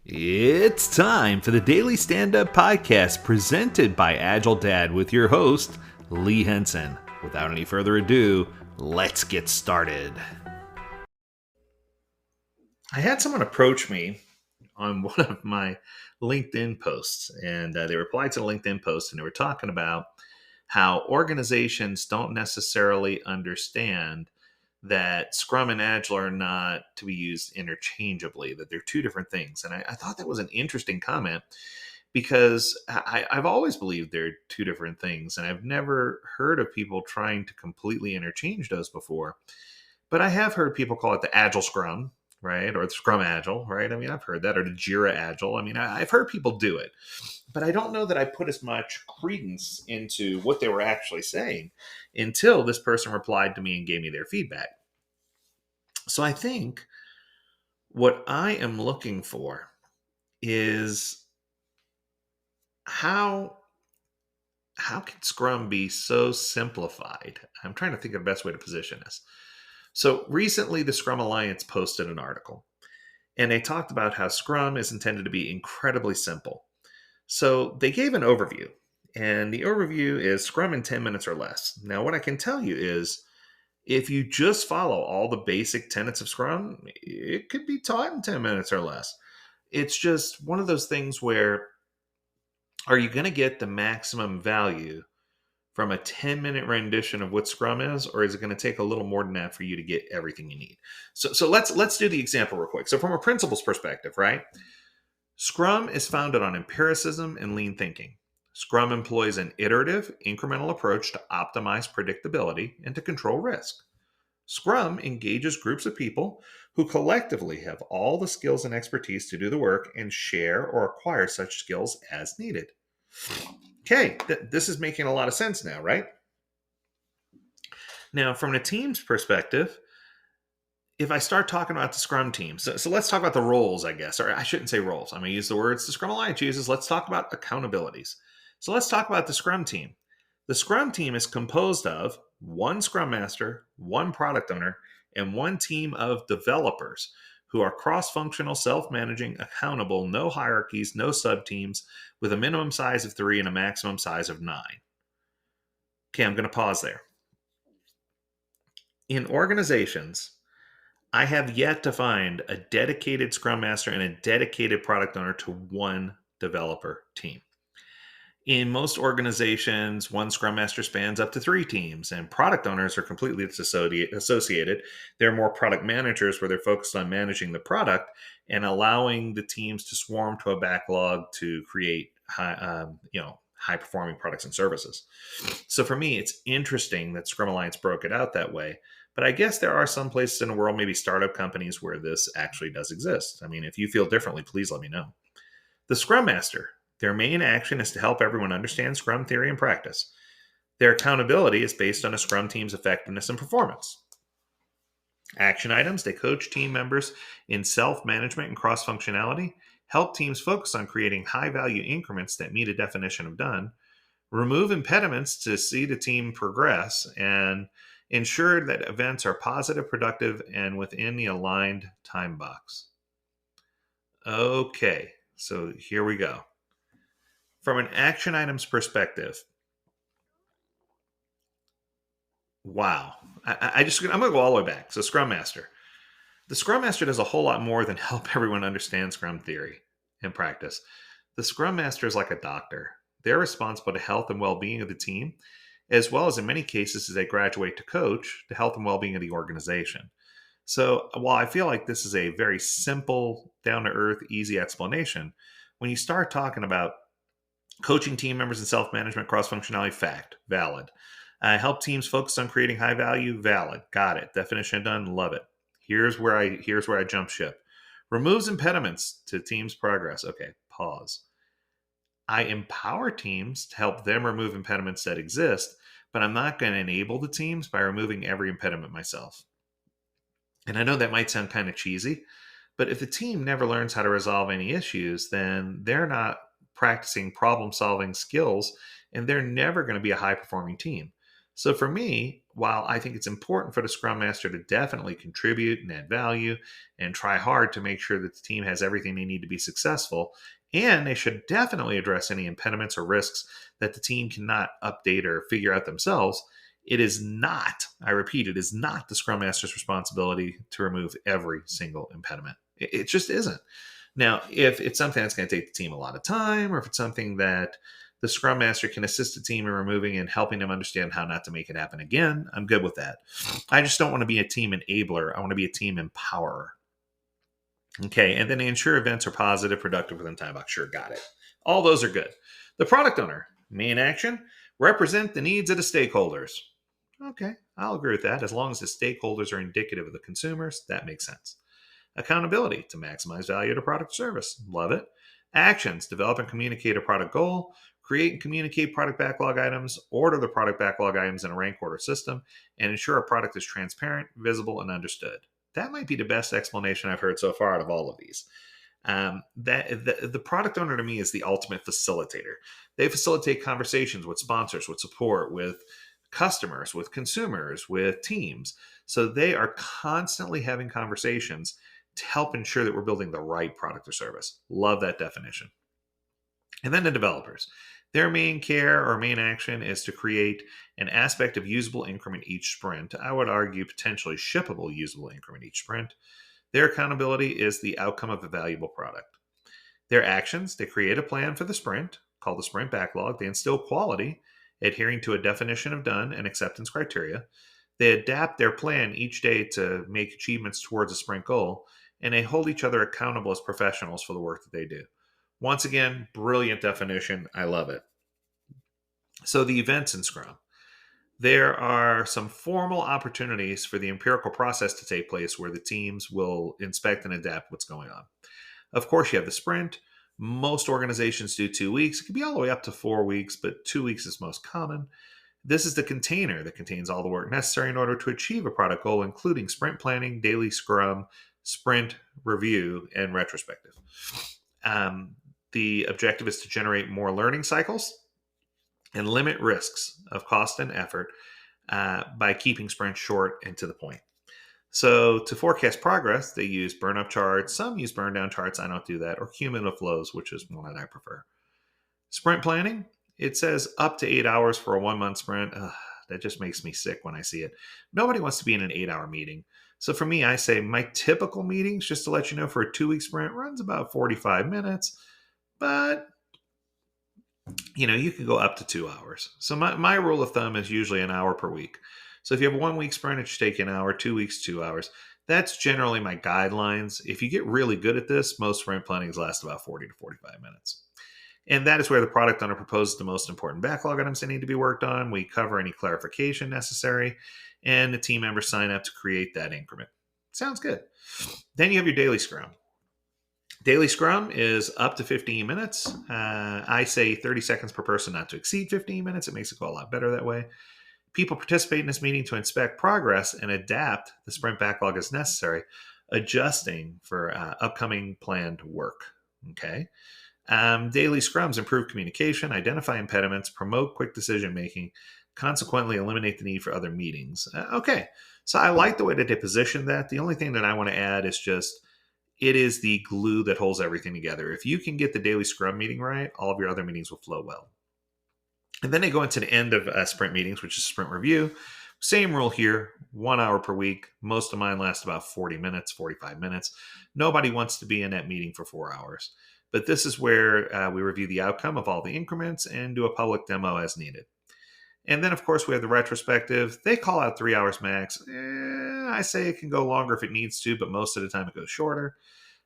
It's time for the Daily Stand Up Podcast presented by AgileDad with your host, Lee Henson. Without any further ado, let's get started. I had someone approach me on one of my LinkedIn posts, and they replied to the LinkedIn post, and they were talking about how organizations don't necessarily understand that Scrum and Agile are not to be used interchangeably, that they're two different things. And I thought that was an interesting comment because I've always believed they're two different things, and I've never heard of people trying to completely interchange those before. But I have heard people call it the Agile Scrum, right? Or the Scrum Agile, right? I mean, I've heard that, or the Jira Agile. I mean, I've heard people do it, but I don't know that I put as much credence into what they were actually saying until this person replied to me and gave me their feedback. So I think what I am looking for is how how can Scrum be so simplified? I'm trying to think of the best way to position this. So recently, the Scrum Alliance posted an article, and they talked about how Scrum is intended to be incredibly simple. So they gave an overview, and the overview is Scrum in 10 minutes or less. Now, what I can tell you is if you just follow all the basic tenets of Scrum, it could be taught in 10 minutes or less. It's just one of those things where are you going to get the maximum value from a 10-minute rendition of what Scrum is, or is it going to take a little more than that for you to get everything you need? So let's do the example real quick. So from a principles perspective, right? Scrum is founded on empiricism and lean thinking. Scrum employs an iterative, incremental approach to optimize predictability and to control risk. Scrum engages groups of people who collectively have all the skills and expertise to do the work and share or acquire such skills as needed. Okay, this is making a lot of sense now, right? Now, from a team's perspective, if I start talking about the Scrum team, so let's talk about the roles, I guess, or I shouldn't say roles. I'm going to use the words the Scrum Alliance uses. Let's talk about accountabilities. So let's talk about the Scrum team. The Scrum team is composed of one Scrum Master, one Product Owner, and one team of developers who are cross-functional, self-managing, accountable, no hierarchies, no sub-teams, with a minimum size of 3 and a maximum size of 9. Okay, I'm going to pause there. In organizations, I have yet to find a dedicated Scrum Master and a dedicated Product Owner to one developer team. In most organizations, one Scrum Master spans up to 3 teams, and product owners are completely associated. They're more product managers where they're focused on managing the product and allowing the teams to swarm to a backlog to create high performing products and services. So for me, it's interesting that Scrum Alliance broke it out that way. But I guess there are some places in the world, maybe startup companies, where this actually does exist. I mean, if you feel differently, please let me know. The Scrum Master, their main action is to help everyone understand Scrum theory and practice. Their accountability is based on a Scrum team's effectiveness and performance. Action items, they coach team members in self-management and cross-functionality, help teams focus on creating high-value increments that meet a definition of done, remove impediments to see the team progress, and ensure that events are positive, productive, and within the aligned time box. Okay, so here we go. From an action items perspective, wow. I'm going to go all the way back. So Scrum Master. The Scrum Master does a whole lot more than help everyone understand Scrum theory and practice. The Scrum Master is like a doctor. They're responsible to health and well-being of the team, as well as in many cases as they graduate to coach, the health and well-being of the organization. So while I feel like this is a very simple, down-to-earth, easy explanation, when you start talking about coaching team members in self-management, cross-functionality, fact, valid. Help teams focus on creating high value, valid. Got it. Definition done, love it. Here's where I jump ship. Removes impediments to teams' progress. Okay, pause. I empower teams to help them remove impediments that exist, but I'm not going to enable the teams by removing every impediment myself. And I know that might sound kind of cheesy, but if the team never learns how to resolve any issues, then they're not practicing problem solving skills and they're never going to be a high performing team. So for me, while I think it's important for the Scrum Master to definitely contribute and add value and try hard to make sure that the team has everything they need to be successful, and they should definitely address any impediments or risks that the team cannot update or figure out themselves, it is not, I repeat, it is not the Scrum Master's responsibility to remove every single impediment. It just isn't. Now, if it's something that's going to take the team a lot of time, or if it's something that the Scrum Master can assist the team in removing and helping them understand how not to make it happen again, I'm good with that. I just don't want to be a team enabler. I want to be a team empowerer. Okay, and then ensure events are positive, productive within time box. Sure, got it. All those are good. The product owner, main action, represent the needs of the stakeholders. Okay, I'll agree with that. As long as the stakeholders are indicative of the consumers, that makes sense. Accountability to maximize value to product or service. Love it. Actions, develop and communicate a product goal, create and communicate product backlog items, order the product backlog items in a rank order system, and ensure a product is transparent, visible, and understood. That might be the best explanation I've heard so far out of all of these. The product owner to me is the ultimate facilitator. They facilitate conversations with sponsors, with support, with customers, with consumers, with teams. So they are constantly having conversations to help ensure that we're building the right product or service. Love that definition. And then the developers. Their main care or main action is to create an aspect of usable increment each sprint. I would argue potentially shippable usable increment each sprint. Their accountability is the outcome of a valuable product. Their actions, they create a plan for the sprint, called the sprint backlog. They instill quality, adhering to a definition of done and acceptance criteria. They adapt their plan each day to make achievements towards a sprint goal, and they hold each other accountable as professionals for the work that they do. Once again, brilliant definition. I love it. So the events in Scrum. There are some formal opportunities for the empirical process to take place where the teams will inspect and adapt what's going on. Of course, you have the sprint. Most organizations do 2 weeks. It can be all the way up to 4 weeks, but 2 weeks is most common. This is the container that contains all the work necessary in order to achieve a product goal, including sprint planning, daily Scrum, sprint review, and retrospective. The objective is to generate more learning cycles and limit risks of cost and effort by keeping sprints short and to the point. So to forecast progress, they use burn-up charts. Some use burn-down charts. I don't do that. Or cumulative flows, which is one that I prefer. Sprint planning, it says up to 8 hours for a 1-month sprint. That just makes me sick when I see it. Nobody wants to be in an 8-hour meeting. So for me, I say my typical meetings, just to let you know, for a 2-week sprint runs about 45 minutes. But you can go up to 2 hours. So my rule of thumb is usually an hour per week. So if you have a 1-week sprint, it should take an hour, 2 weeks, 2 hours. That's generally my guidelines. If you get really good at this, most sprint plannings last about 40 to 45 minutes. And that is where the product owner proposes the most important backlog items that need to be worked on. We cover any clarification necessary, and the team members sign up to create that increment. Sounds good. Then you have your daily Scrum. Daily Scrum is up to 15 minutes. I say 30 seconds per person, not to exceed 15 minutes. It makes it go a lot better that way. People participate in this meeting to inspect progress and adapt the sprint backlog as necessary, adjusting for upcoming planned work. Okay. Daily Scrums improve communication, identify impediments, promote quick decision making, consequently eliminate the need for other meetings. Okay. So I like the way that they position that. The only thing that I want to add is just it is the glue that holds everything together. If you can get the daily Scrum meeting right, all of your other meetings will flow well. And then they go into the end of sprint meetings, which is sprint review. Same rule here, 1 hour per week. Most of mine last about 40 minutes, 45 minutes. Nobody wants to be in that meeting for 4 hours. But this is where we review the outcome of all the increments and do a public demo as needed. And then, of course, we have the retrospective. They call out 3 hours max. I say it can go longer if it needs to, but most of the time it goes shorter.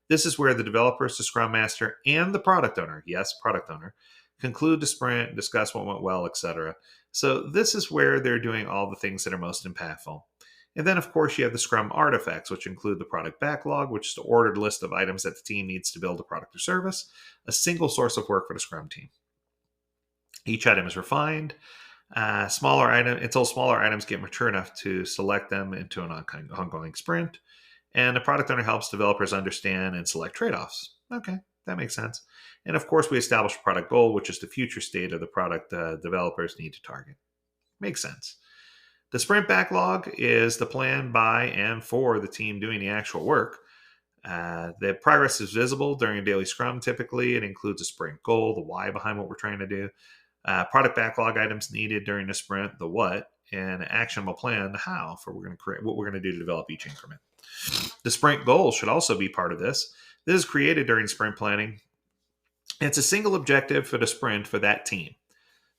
This is where the developers, the Scrum Master, and the product owner, yes, product owner, conclude the sprint, discuss what went well, etc. So this is where they're doing all the things that are most impactful. And then, of course, you have the Scrum artifacts, which include the product backlog, which is the ordered list of items that the team needs to build a product or service, a single source of work for the Scrum team. Each item is refined. Until smaller items get mature enough to select them into an ongoing sprint. And the product owner helps developers understand and select trade-offs. Okay, that makes sense. And of course, we establish a product goal, which is the future state of the product developers need to target. Makes sense. The sprint backlog is the plan by and for the team doing the actual work. The progress is visible during a daily scrum. Typically, it includes a sprint goal, the why behind what we're trying to do, product backlog items needed during the sprint, the what, and an actionable plan, the how, for what we're going to do to develop each increment. The sprint goal should also be part of this. This is created during sprint planning. It's a single objective for the sprint for that team.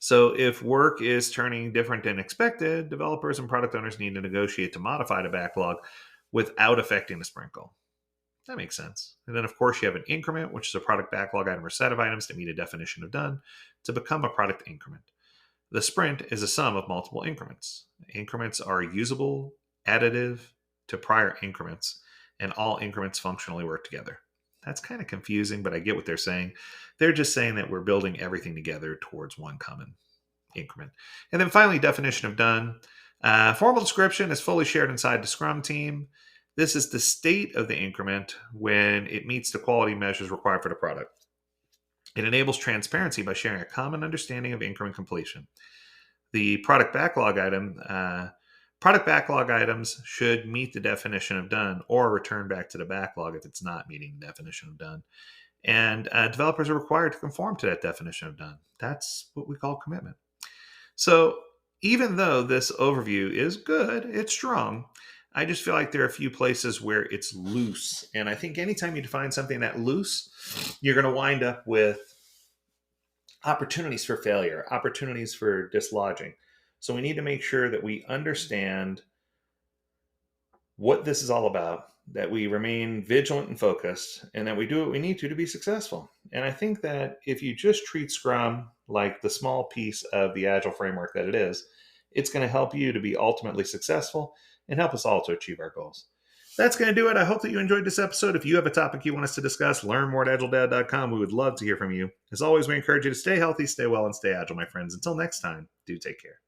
So if work is turning different than expected, developers and product owners need to negotiate to modify the backlog without affecting the sprint goal. That makes sense. And then, of course, you have an increment, which is a product backlog item or set of items to meet a definition of done to become a product increment. The sprint is a sum of multiple increments. Increments are usable, additive to prior increments, and all increments functionally work together. That's kind of confusing, but I get what they're saying. They're just saying that we're building everything together towards one common increment. And then finally, definition of done. Formal description is fully shared inside the Scrum team. This is the state of the increment when it meets the quality measures required for the product. It enables transparency by sharing a common understanding of increment completion. The product backlog items should meet the definition of done or return back to the backlog if it's not meeting the definition of done. And developers are required to conform to that definition of done. That's what we call commitment. So even though this overview is good, it's strong, I just feel like there are a few places where it's loose. And I think anytime you define something that loose, you're going to wind up with opportunities for failure, opportunities for dislodging. So we need to make sure that we understand what this is all about, that we remain vigilant and focused, and that we do what we need to be successful. And I think that if you just treat Scrum like the small piece of the Agile framework that it is, it's going to help you to be ultimately successful and help us all to achieve our goals. That's going to do it. I hope that you enjoyed this episode. If you have a topic you want us to discuss, learn more at AgileDad.com. We would love to hear from you. As always, we encourage you to stay healthy, stay well, and stay agile, my friends. Until next time, do take care.